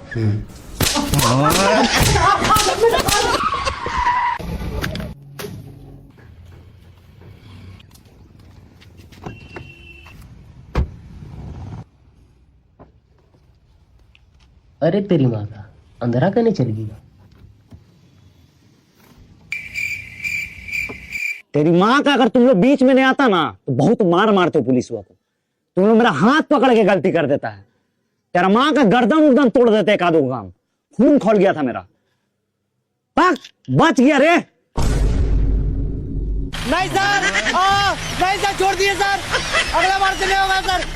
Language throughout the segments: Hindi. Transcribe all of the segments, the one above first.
अरे तेरी माँ का अंधेरा करने चल गया। तेरी माँ का अगर तुम लोग बीच में नहीं आता ना तो बहुत मार मारते हो पुलिस वालों को। तुम लोग मेरा हाथ पकड़ के गलती कर देता है। तेरा माँ का गर्दन उर्दन तोड़ देते एक आधो काम। खून खोल गया था मेरा। बच गया रे। नहीं सर, नहीं सर, छोड़ दिए सर, अगला बार से नहीं होगा सर।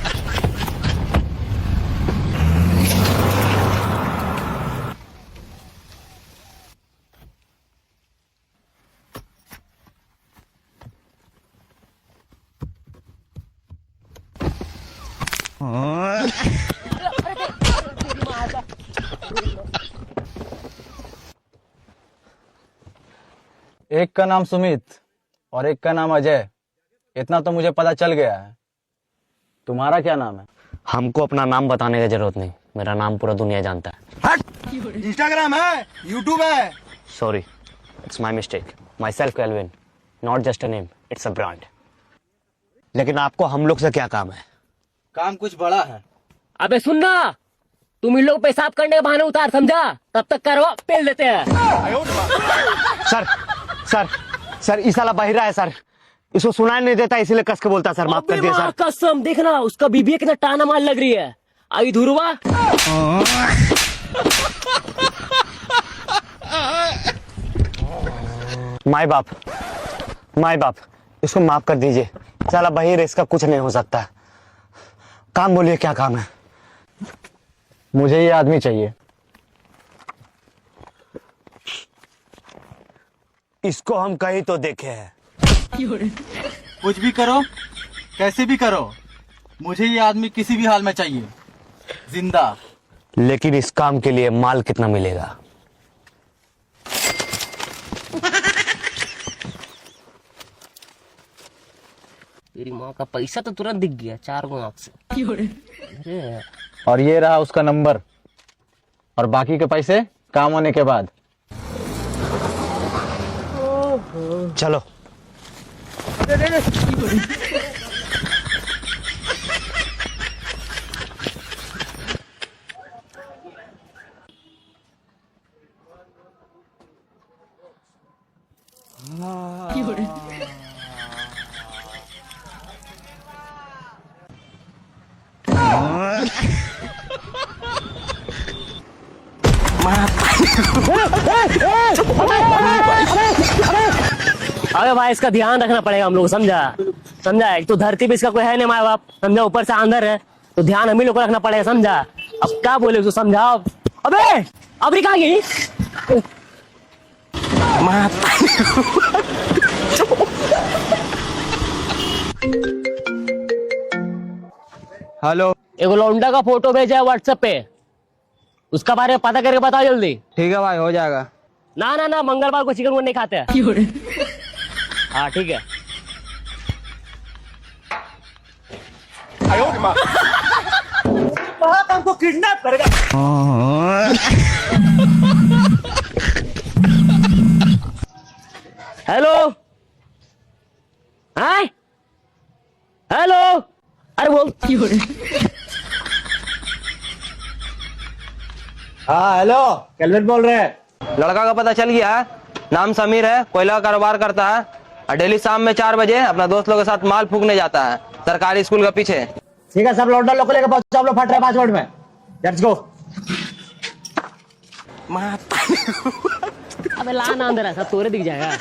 एक का नाम सुमित और एक का नाम अजय, इतना तो मुझे पता चल गया है। तुम्हारा क्या नाम है? हमको अपना नाम बताने की जरूरत नहीं, मेरा नाम पूरा दुनिया जानता है। इंस्टाग्राम है, यूट्यूब है। Sorry, it's my mistake. Myself Calvin, not just a name, it's a brand. लेकिन आपको हम लोग से क्या काम है? काम कुछ बड़ा है। अबे सुनना, तुम इन लोग पेशाब करने के बहाने उतार, समझा? तब तक करो, पेल देते हैं। सर सर सर, इस साला बहिरा है सर, इसको सुनाई नहीं देता इसलिए कस के बोलता है। सर माफ कर दिया सर। कसम, देखना उसका बीबी कितना टाना मार लग रही है। आई धुरवा। माय बाप, इसको माफ कर दीजिए। साला बहिर, इसका कुछ नहीं हो सकता। काम बोलिए, क्या काम है? मुझे ये आदमी चाहिए। इसको हम कहीं तो देखे हैं। कुछ भी करो, कैसे भी करो, मुझे ये आदमी किसी भी हाल में चाहिए, जिंदा। लेकिन इस काम के लिए माल कितना मिलेगा? तेरी माँ का पैसा तो तुरंत दिख गया 4 गुना से। अरे और ये रहा उसका नंबर, और बाकी के पैसे काम होने के बाद। चलो। अबे भाई, इसका ध्यान रखना पड़ेगा हम लोग, समझा? एक तो धरती पे इसका कोई है नहीं माँ बाप, समझा? ऊपर से अंदर है, तो ध्यान हम ही लोग को रखना पड़ेगा, समझा? अब क्या बोले उसको, समझाओ। अबे अबरी कहाँ गई? हेलो, एगो लौंडा का फोटो भेजा है व्हाट्सएप पे, उसका बारे में पता करके बताओ जल्दी। ठीक है भाई, हो जाएगा। ना, मंगलवार को चिकन नहीं खाते हैं। हाँ ठीक है। हमको किडनैप करेगा। हेलो, हाय, हेलो, अरे बोल। हाँ हेलो, कैल्विन बोल रहे हैं। लड़का का पता चल गया है, नाम समीर है, कोयला का कारोबार करता है, और डेली शाम में 4 बजे अपना दोस्त लोग के साथ माल फूकने जाता है सरकारी स्कूल के पीछे। ठीक है, सब लौंडा लोग को लेकर पहुंचो, आप लोग फट रहे 5 मिनट में। Let's go. अबे ला ना अंदर, सब तोरे दिख जाएगा।